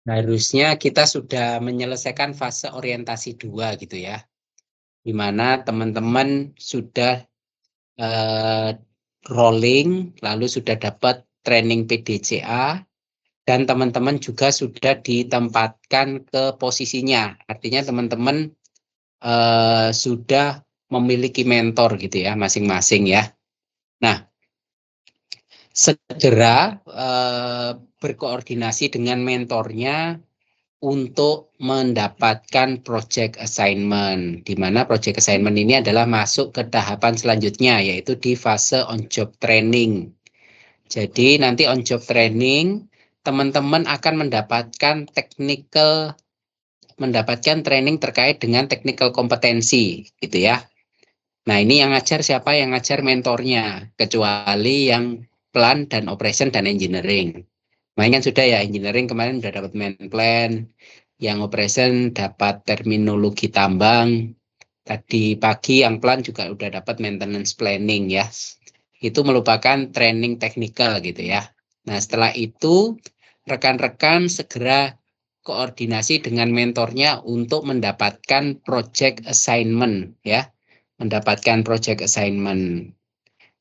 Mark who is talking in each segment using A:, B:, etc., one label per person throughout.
A: Harusnya kita sudah menyelesaikan fase orientasi 2 gitu ya, di mana teman-teman sudah eh, rolling, lalu sudah dapat training PDCA, dan teman-teman juga sudah ditempatkan ke posisinya. Artinya teman-teman sudah memiliki mentor gitu ya, masing-masing ya. Nah, segera berkoordinasi dengan mentornya untuk mendapatkan project assignment, di mana project assignment ini adalah masuk ke tahapan selanjutnya, yaitu di fase on-job training. Jadi nanti on-job training, teman-teman akan mendapatkan training terkait dengan technical kompetensi, gitu ya. Nah, ini yang ngajar siapa? Yang ngajar mentornya, kecuali yang plan dan operation dan engineering. Main kan sudah ya, engineering kemarin udah dapat main plan, yang operation dapat terminologi tambang, tadi pagi yang plan juga udah dapat maintenance planning ya. Itu merupakan training teknikal gitu ya. Nah, setelah itu rekan-rekan segera koordinasi dengan mentornya untuk mendapatkan project assignment ya, mendapatkan project assignment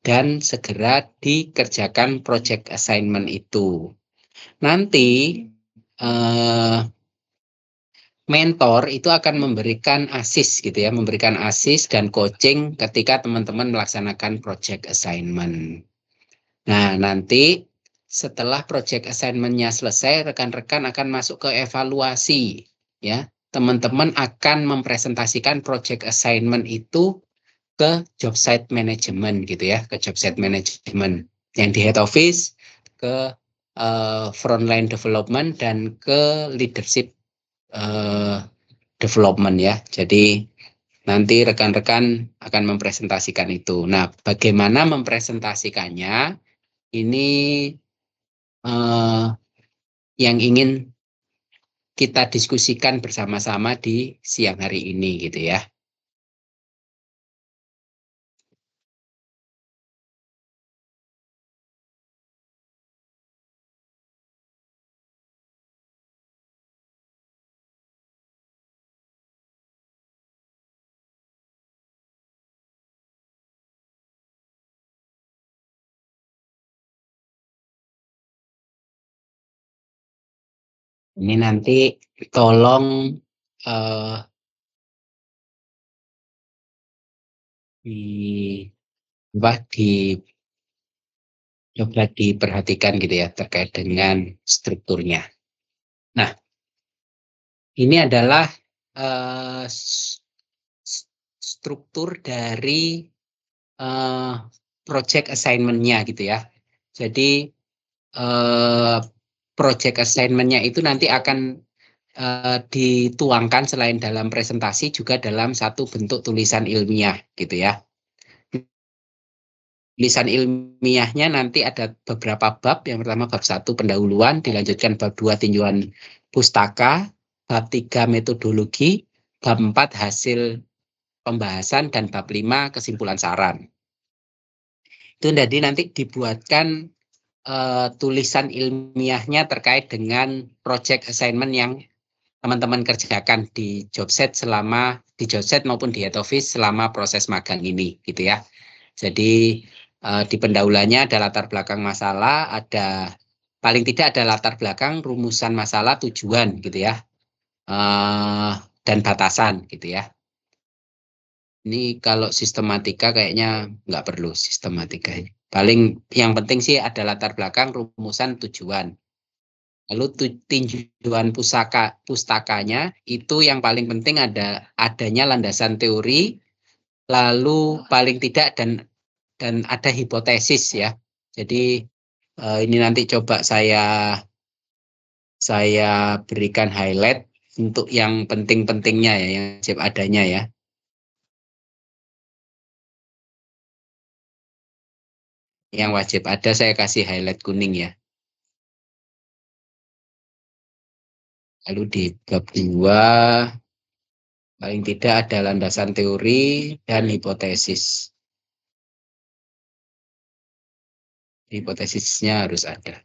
A: dan segera dikerjakan project assignment itu. Nanti eh, mentor itu akan memberikan asis gitu ya, memberikan asis dan coaching ketika teman-teman melaksanakan project assignment. Nah, nanti setelah project assignment-nya selesai, rekan-rekan akan masuk ke evaluasi ya. Teman-teman akan mempresentasikan project assignment itu ke job site management gitu ya, ke job site management yang di head office, ke frontline development dan ke leadership eh, development ya. Jadi nanti rekan-rekan akan mempresentasikan itu. Nah, bagaimana mempresentasikannya? Ini eh, yang ingin kita diskusikan bersama-sama di siang hari ini gitu ya. Ini nanti tolong eh, di apa coba diperhatikan gitu ya terkait dengan strukturnya. Nah, ini adalah eh, struktur dari eh, project assignment-nya gitu ya. Jadi eh, project assignment-nya itu nanti akan dituangkan selain dalam presentasi juga dalam satu bentuk tulisan ilmiah gitu ya. Tulisan ilmiahnya nanti ada beberapa bab. Yang pertama bab 1 pendahuluan, dilanjutkan bab 2 tinjauan pustaka, bab 3 metodologi, bab 4 hasil pembahasan, dan bab 5 kesimpulan saran. Itu jadi nanti dibuatkan tulisan ilmiahnya terkait dengan project assignment yang teman-teman kerjakan di jobset di jobset maupun di head office selama proses magang ini gitu ya. Jadi di pendahuluannya ada latar belakang masalah, ada paling tidak ada latar belakang rumusan masalah, tujuan gitu ya, eh, dan batasan gitu ya. Ini kalau sistematika kayaknya nggak perlu sistematika ini. Paling yang penting sih ada latar belakang, rumusan, tujuan. Lalu tinjauan pustakanya itu yang paling penting adanya landasan teori, lalu paling tidak dan ada hipotesis ya. Jadi ini nanti coba saya berikan highlight untuk yang penting-pentingnya ya, yang wajib adanya ya. Yang wajib ada saya kasih highlight kuning ya. Lalu di bab 2 paling tidak ada landasan teori dan hipotesis. Hipotesisnya harus ada.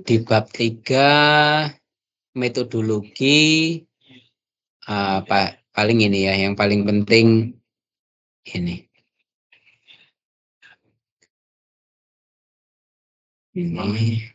A: di bab 3 metodologi paling ini ya, yang paling penting ini. Ini.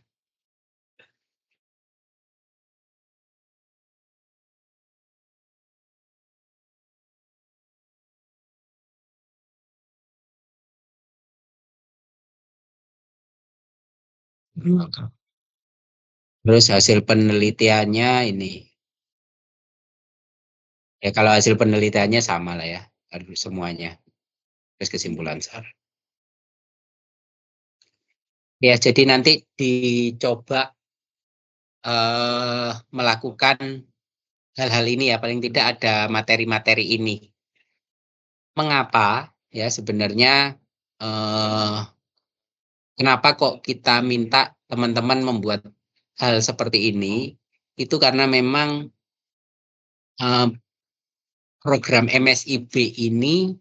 A: Terus hasil penelitiannya ini. Ya kalau hasil penelitiannya sama lah ya, harus semuanya. Terus kesimpulan SAR. Ya, jadi nanti dicoba melakukan hal-hal ini ya, paling tidak ada materi-materi ini. Mengapa ya sebenarnya eh, kenapa kok kita minta teman-teman membuat hal seperti ini? Itu karena memang eh, program MSIB ini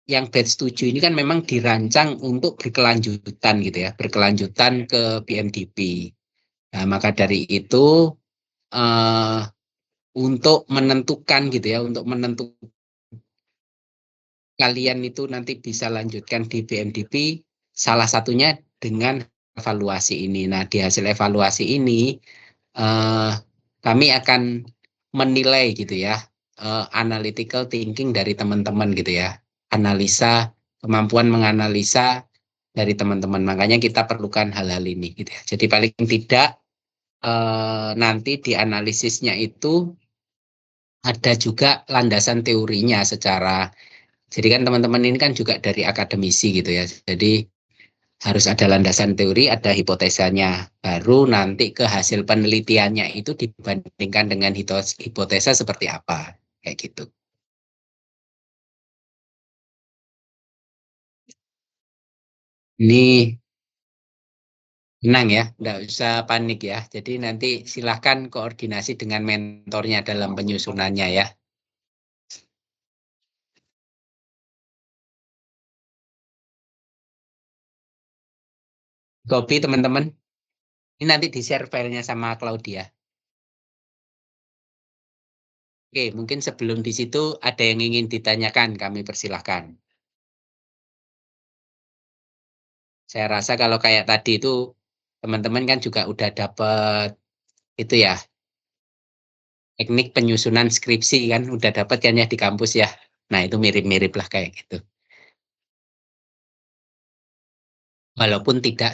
A: yang batch 7 ini kan memang dirancang untuk berkelanjutan gitu ya, berkelanjutan ke PMDP. Nah, maka dari itu eh, untuk menentukan gitu ya, untuk menentukan kalian itu nanti bisa lanjutkan di BMDP, salah satunya dengan evaluasi ini. Nah, di hasil evaluasi ini eh, kami akan menilai gitu ya, analytical thinking dari teman-teman gitu ya, analisa, kemampuan menganalisa dari teman-teman. Makanya kita perlukan hal-hal ini gitu ya. Jadi paling tidak nanti di analisisnya itu ada juga landasan teorinya jadi kan teman-teman ini kan juga dari akademisi gitu ya. Jadi harus ada landasan teori, ada hipotesanya. Baru nanti ke hasil penelitiannya itu dibandingkan dengan hipotesa seperti apa. Kayak gitu. Ini tenang ya, nggak usah panik ya. Jadi nanti silahkan koordinasi dengan mentornya dalam penyusunannya ya. Copy teman-teman. Ini nanti di-share filenya sama Claudia. Oke, mungkin sebelum di situ ada yang ingin ditanyakan, kami persilahkan. Saya rasa kalau kayak tadi itu teman-teman kan juga udah dapat itu ya, teknik penyusunan skripsi kan udah dapat kan ya di kampus ya. Nah, itu mirip-mirip lah kayak gitu. Walaupun tidak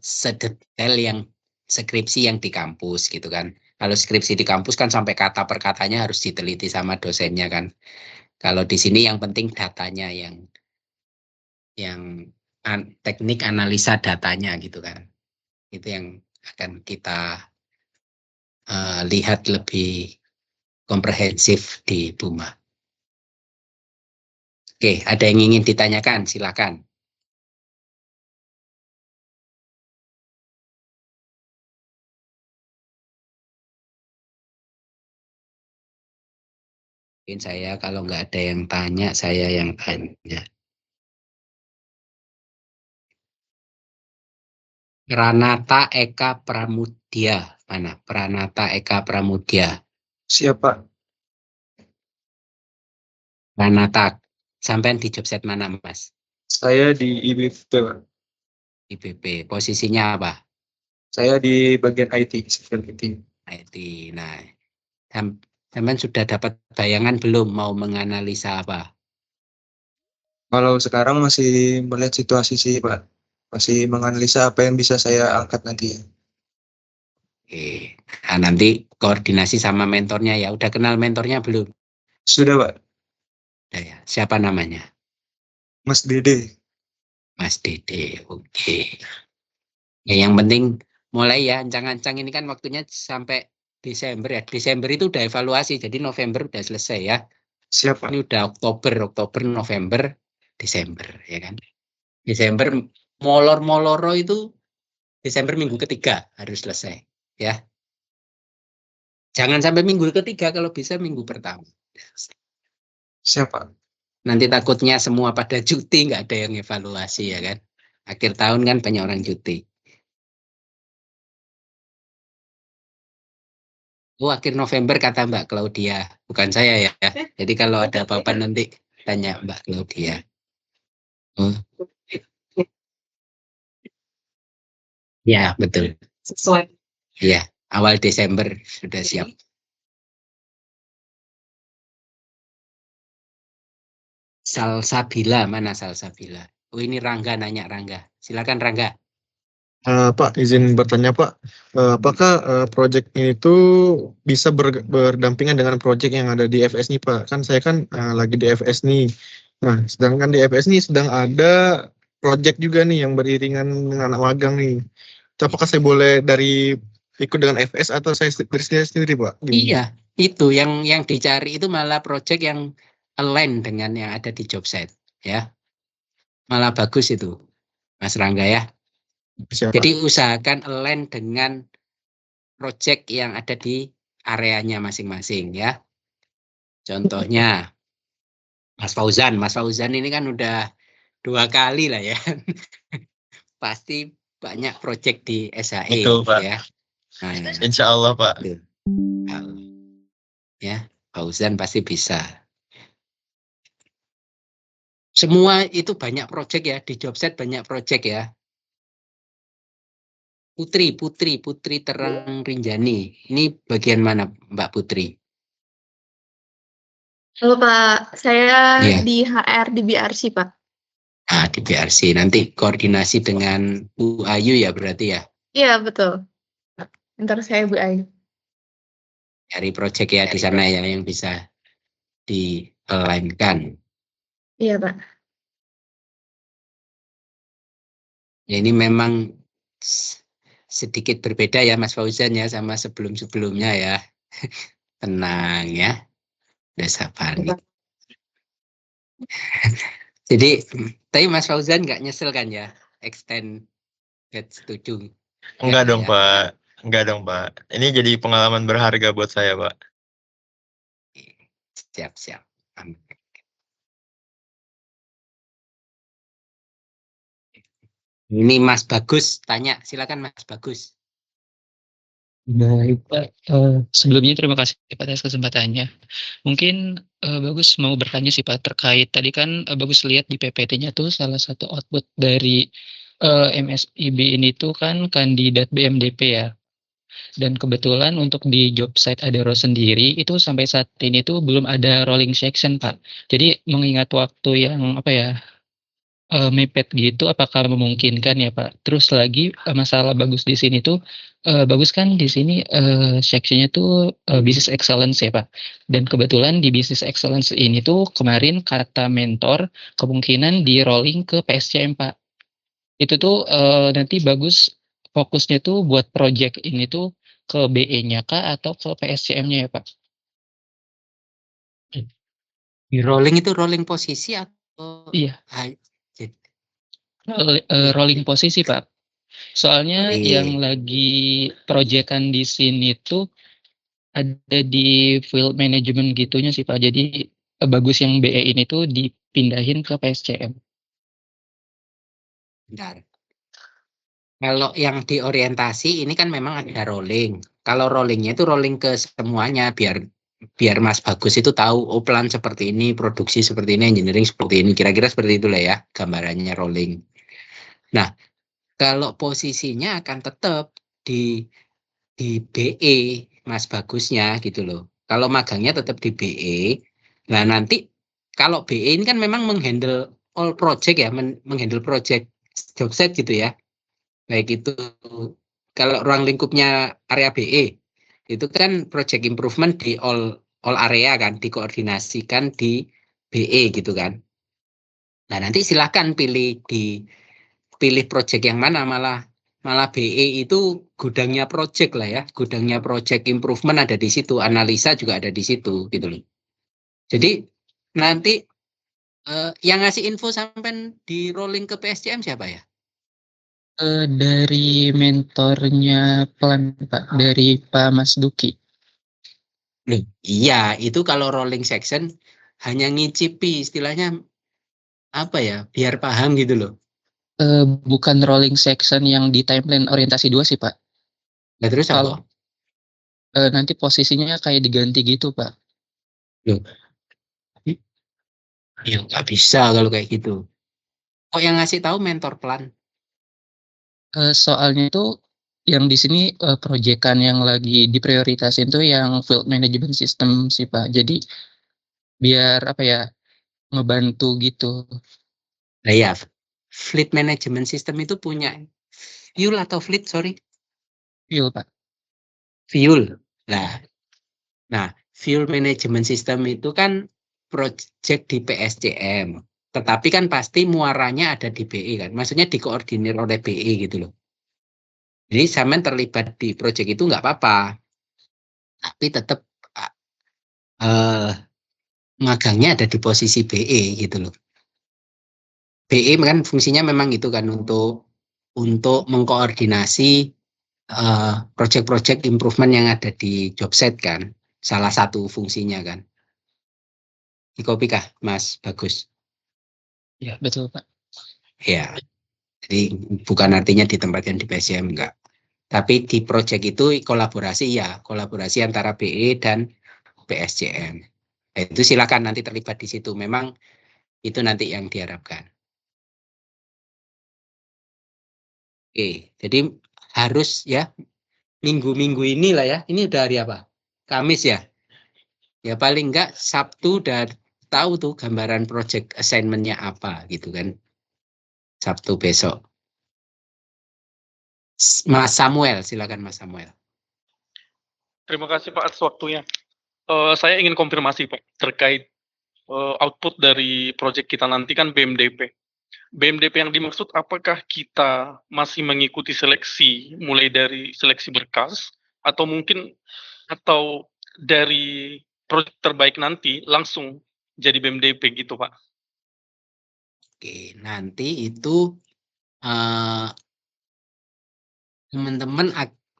A: sedetail yang skripsi yang di kampus gitu kan. Kalau skripsi di kampus kan sampai kata per katanya harus diteliti sama dosennya kan. Kalau di sini yang penting datanya yang teknik analisa datanya gitu kan. Itu yang akan kita lihat lebih komprehensif di Buma. Oke, ada yang ingin ditanyakan? Silakan. Mungkin saya kalau nggak ada yang tanya, saya yang tanya. Pranata Eka Pramudia. Mana? Pranata Eka Pramudia.
B: Siapa?
A: Pranata. Sampai di jobset mana, Mas?
B: Saya di IBP, Pak.
A: IBP. Posisinya apa?
B: Saya di bagian IT, civil IT.
A: IT. Nah, teman sudah dapat bayangan belum mau menganalisa apa?
B: Kalau sekarang masih melihat situasi sih, Pak. Masih menganalisa apa yang bisa saya angkat nanti.
A: Oke. Nah, nanti koordinasi sama mentornya ya. Udah kenal mentornya belum?
B: Sudah, Pak.
A: Udah ya. Siapa namanya?
B: Mas Dede.
A: Mas Dede. Oke. Ya, yang penting mulai ya, ancang-ancang ini kan waktunya sampai Desember ya. Desember itu udah evaluasi, jadi November udah selesai ya.
B: Siapa?
A: Ini udah Oktober, November, Desember ya kan. Desember molor-moloro itu Desember minggu ketiga harus selesai ya. Jangan sampai minggu ketiga, kalau bisa minggu pertama.
B: Siapa?
A: Nanti takutnya semua pada cuti, nggak ada yang evaluasi ya kan. Akhir tahun kan banyak orang cuti. Oh, akhir November kata Mbak Claudia, bukan saya ya. Jadi kalau ada apa-apa nanti tanya Mbak Claudia. Oh, ya betul.
C: Sesuai.
A: Ya, awal Desember sudah siap. Salsabila, mana Salsabila? Oh, ini Rangga nanya Rangga. Silakan Rangga.
B: Pak, izin bertanya Pak, apakah proyek ini tuh bisa berdampingan dengan proyek yang ada di FS nih Pak? Kan saya kan lagi di FS nih. Nah, sedangkan di FS nih sedang ada proyek juga nih yang beriringan dengan anak magang nih. Apakah saya boleh ikut dengan FS atau saya sendiri Pak? Gimana?
A: Iya, itu yang dicari itu malah project yang align dengan yang ada di job site, ya. Malah bagus itu, Mas Rangga ya.
B: Siapa?
A: Jadi usahakan align dengan project yang ada di areanya masing-masing ya. Contohnya Mas Fauzan ini kan udah 2 kali lah ya. Pasti banyak project di SHE
B: Betul, Pak.
A: ya. Nah,
B: Insya Allah Pak.
A: itu. Ya, Fauzan pasti bisa. Semua itu banyak project ya, di Jobset banyak project ya. Putri Terang Rinjani. Ini bagian mana Mbak Putri?
C: Halo Pak, saya
A: Iya.
C: di HR di BRC Pak.
A: Nah, di BRC. Nanti koordinasi dengan Bu Ayu ya berarti ya.
C: Iya betul. Ntar saya Bu Ayu.
A: Dari project ya di sana ya yang bisa di-align-kan.
C: Iya Pak.
A: Ya, ini memang sedikit berbeda ya Mas Fauzan ya sama sebelum-sebelumnya ya. Tenang ya. Udah sabar nih. Jadi, tapi Mas Fauzan nggak nyesel kan ya extend batch 7?
B: Enggak dong
A: ya.
B: Pak. Enggak dong Pak. Ini jadi pengalaman berharga buat saya Pak.
A: Siap. Ini Mas Bagus tanya, silakan Mas Bagus.
D: Baik, Pak. Sebelumnya terima kasih Pak atas kesempatannya. Mungkin Bagus mau bertanya sih Pak terkait tadi kan Bagus lihat di PPT-nya tuh salah satu output dari MSIB ini tuh kan kandidat BMDP ya. Dan kebetulan untuk di job site Adaro sendiri itu sampai saat ini tuh belum ada rolling section Pak. Jadi mengingat waktu yang apa ya mepet gitu apakah memungkinkan ya Pak? Terus lagi masalah Bagus di sini tuh Bagus kan di sini seksinya tuh Business Excellence ya Pak. Dan kebetulan di Business Excellence ini tuh kemarin kata mentor kemungkinan di rolling ke PSCM Pak. Itu tuh nanti Bagus fokusnya tuh buat project ini tuh ke BE-nya kah atau ke PSCM-nya ya Pak?
A: Di rolling itu rolling posisi atau
D: Iya,
A: jadi,
D: rolling posisi Pak. Soalnya yang
A: Oke.
D: lagi proyekan di sini tuh ada di field management gitunya sih Pak. Jadi Bagus yang BE ini tuh dipindahin ke PSCM.
A: Bentar. Kalau yang di orientasi ini kan memang ada rolling. Kalau rollingnya itu rolling ke semuanya biar Mas Bagus itu tahu oh plan seperti ini, produksi seperti ini, engineering seperti ini. Kira-kira seperti itulah ya gambarannya rolling. Nah, kalau posisinya akan tetap di BE Mas Bagusnya gitu loh. Kalau magangnya tetap di BE. Nah, nanti kalau BE ini kan memang menghandle all project ya, menghandle project jobset gitu ya. Baik itu kalau ruang lingkupnya area BE itu kan project improvement di all area kan, dikoordinasikan di BE gitu kan. Nah, nanti silakan pilih project yang mana, malah BE itu gudangnya project lah ya, gudangnya project improvement ada di situ, analisa juga ada di situ gitu loh. Jadi nanti yang ngasih info sampai di rolling ke PSCM siapa ya?
D: Dari mentornya Plan Pak, dari Pak Mas Duki.
A: Loh, iya, itu kalau rolling section hanya ngicipi istilahnya apa ya, biar paham gitu loh.
D: Bukan rolling section yang di timeline orientasi 2 sih Pak.
A: Nah, terus
D: Kalau
A: apa?
D: nanti posisinya kayak diganti gitu, Pak.
A: Loh, ya nggak bisa kalau kayak gitu. Kok yang ngasih tahu mentor plan?
D: Soalnya itu yang di sini proyekan yang lagi diprioritasin tuh yang field management system sih, Pak. Jadi biar apa ya, ngebantu gitu.
A: Nah ya, fleet management system itu punya fuel atau fleet, sorry,
D: Fuel, Pak.
A: fuel. Nah, fuel management system itu kan project di PSCM. Tetapi kan pasti muaranya ada di BE kan. Maksudnya dikoordinir oleh BE gitu loh. Jadi Samen terlibat di project itu nggak apa-apa. Tapi tetap magangnya ada di posisi BE gitu loh. BE kan fungsinya memang itu kan untuk mengkoordinasi project-project improvement yang ada di job set kan. Salah satu fungsinya kan. Di copy kah, Mas Bagus?
D: Ya, betul, Pak.
A: Ya, jadi bukan artinya ditempatkan di PSCM enggak. Tapi di project itu kolaborasi ya, kolaborasi antara BE dan PSCM. Itu silakan nanti terlibat di situ. Memang itu nanti yang diharapkan. Oke, jadi harus ya minggu-minggu inilah ya. Ini udah hari apa? Kamis ya. Ya paling enggak Sabtu udah tahu tuh gambaran project assignment-nya apa gitu kan. Sabtu besok. Mas Samuel, silakan Mas Samuel.
E: Terima kasih Pak atas waktunya. Saya ingin konfirmasi Pak terkait output dari proyek kita nanti kan BMDP. BMDP yang dimaksud apakah kita masih mengikuti seleksi mulai dari seleksi berkas atau mungkin atau dari proyek terbaik nanti langsung jadi BMDP gitu Pak?
A: Oke, nanti itu teman-teman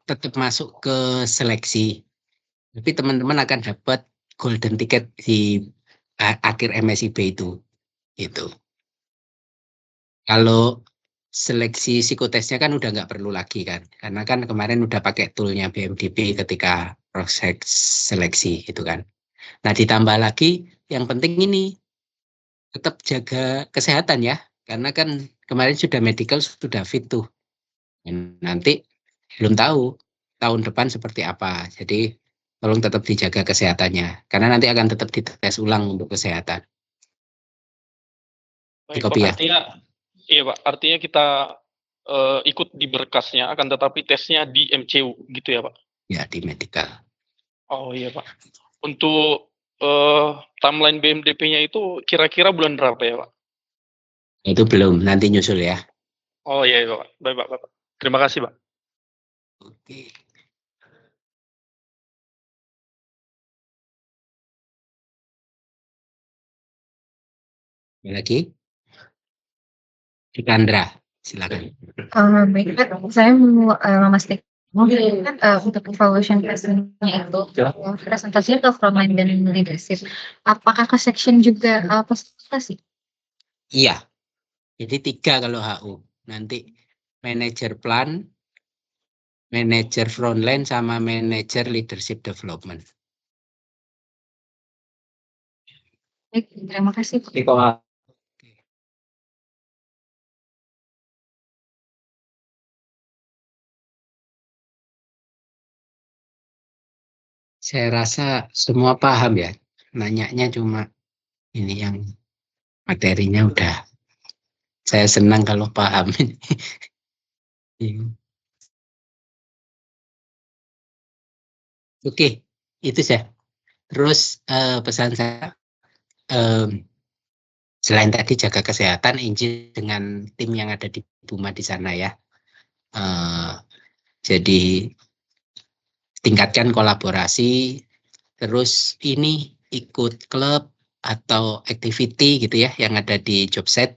A: tetap masuk ke seleksi, tapi teman-teman akan dapat golden ticket di akhir MSIB itu. Kalau seleksi psikotesnya kan udah nggak perlu lagi kan, karena kan kemarin udah pakai toolnya BMDP ketika proses seleksi itu kan. Nah ditambah lagi yang penting ini tetap jaga kesehatan ya, karena kan kemarin sudah medical sudah fit tuh. Nanti belum tahu tahun depan seperti apa. Jadi tolong tetap dijaga kesehatannya, karena nanti akan tetap dites ulang untuk kesehatan.
E: Baik,
A: Copy
E: Pak,
A: ya.
E: artinya iya Pak, artinya kita ikut di berkasnya akan tetapi tesnya di MCU gitu ya Pak?
A: Ya di medical.
E: Oh iya Pak. Untuk timeline BMDP-nya itu kira-kira bulan berapa ya Pak?
A: Itu belum, nanti nyusul ya.
E: Oh iya Pak. Baik Pak. Terima kasih Pak.
A: Oke. Ada lagi? Ikandra, silakan.
C: Baik, Pak. Saya mau memastikan untuk evaluation testingnya itu presentasinya ke frontline dan leadership. Apakah ke section juga presentasi?
A: Iya, jadi 3 kalau HU. Nanti manager plan, manager frontline, sama manager leadership development.
C: Baik, terima kasih.
A: Saya rasa semua paham ya. Nanyanya cuma ini yang materinya udah. Saya senang kalau paham. Oke, itu saya. Terus pesan saya, selain tadi jaga kesehatan, Injil dengan tim yang ada di Buma di sana ya. Jadi tingkatkan kolaborasi, terus ini ikut klub atau activity gitu ya yang ada di job set,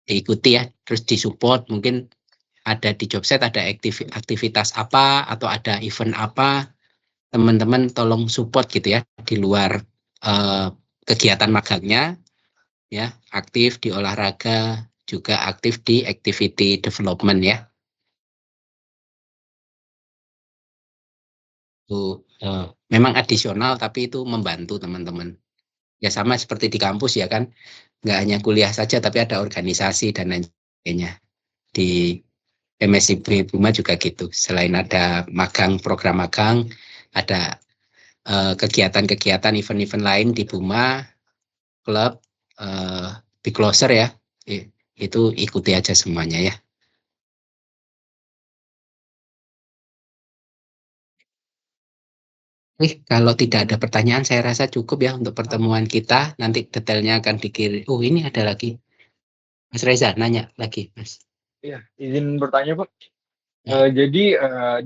A: diikuti ya, terus disupport. Mungkin ada di job set ada aktivitas apa atau ada event apa, teman-teman tolong support gitu ya di luar kegiatan magangnya ya, aktif di olahraga, juga aktif di activity development ya. Itu memang adisional tapi itu membantu teman-teman. Ya sama seperti di kampus ya kan, nggak hanya kuliah saja tapi ada organisasi dan lain sebagainya. Di MSIB Buma juga gitu. Selain ada magang, program magang, ada kegiatan-kegiatan event-event lain di Buma, klub, Big Closer ya. Itu ikuti aja semuanya ya. Kalau tidak ada pertanyaan, saya rasa cukup ya untuk pertemuan kita. Nanti detailnya akan dikirim. Oh, ini ada lagi. Mas Reza nanya lagi, Mas.
F: Iya, izin bertanya Pak.
A: Ya.
F: Jadi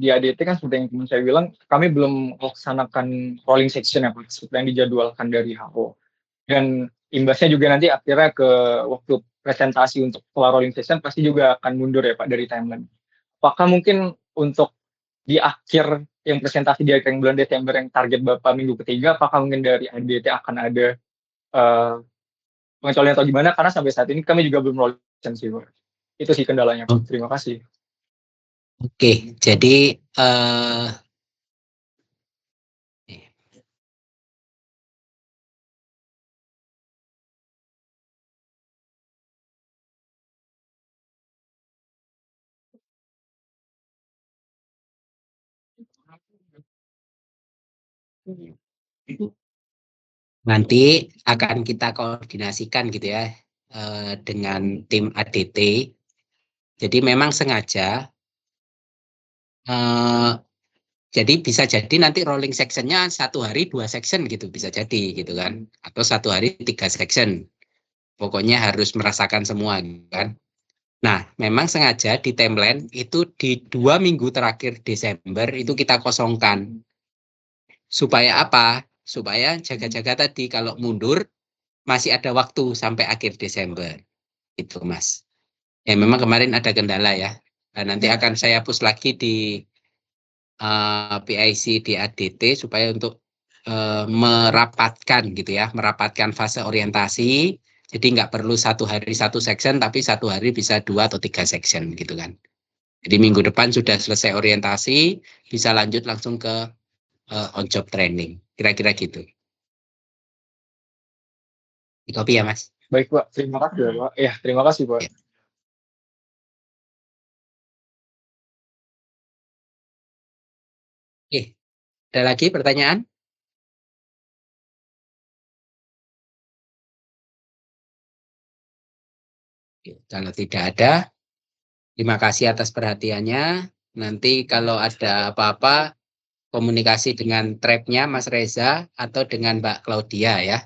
F: di ADT kan seperti yang teman saya bilang, kami belum melaksanakan rolling section ya Pak, seperti yang dijadwalkan dari HO. Dan imbasnya juga nanti akhirnya ke waktu presentasi untuk setelah rolling section pasti juga akan mundur ya Pak dari timeline. Apakah mungkin untuk di akhir yang presentasi di akhir bulan Desember yang target Bapak minggu ketiga, apakah mungkin dari ADT akan ada pengecualian atau gimana? Karena sampai saat ini kami juga belum rolling section sih Pak. Itu sih kendalanya Pak. Terima kasih.
A: Oke, jadi nanti akan kita koordinasikan gitu ya dengan tim ADT. Jadi memang sengaja jadi bisa jadi nanti rolling sectionnya 1 hari 2 section gitu bisa jadi gitu kan, atau 1 hari 3 section. Pokoknya harus merasakan semua gitu kan. Nah, memang sengaja di timeline itu di 2 minggu terakhir Desember itu kita kosongkan. Supaya apa? Supaya jaga-jaga tadi kalau mundur masih ada waktu sampai akhir Desember. Itu Mas. Ya memang kemarin ada kendala ya. Nah, nanti akan saya push lagi di PIC di ADT supaya untuk merapatkan gitu ya, merapatkan fase orientasi. Jadi nggak perlu 1 hari 1 section, tapi 1 hari bisa 2 atau 3 section gitu kan. Jadi minggu depan sudah selesai orientasi, bisa lanjut langsung ke on job training. Kira-kira gitu. Di copy ya Mas.
F: Baik Pak, terima kasih ya Pak. Ya, terima kasih Pak.
A: Ya. Oke, ada lagi pertanyaan? Kalau tidak ada, terima kasih atas perhatiannya. Nanti kalau ada apa-apa, komunikasi dengan Trapnya Mas Reza atau dengan Mbak Claudia ya.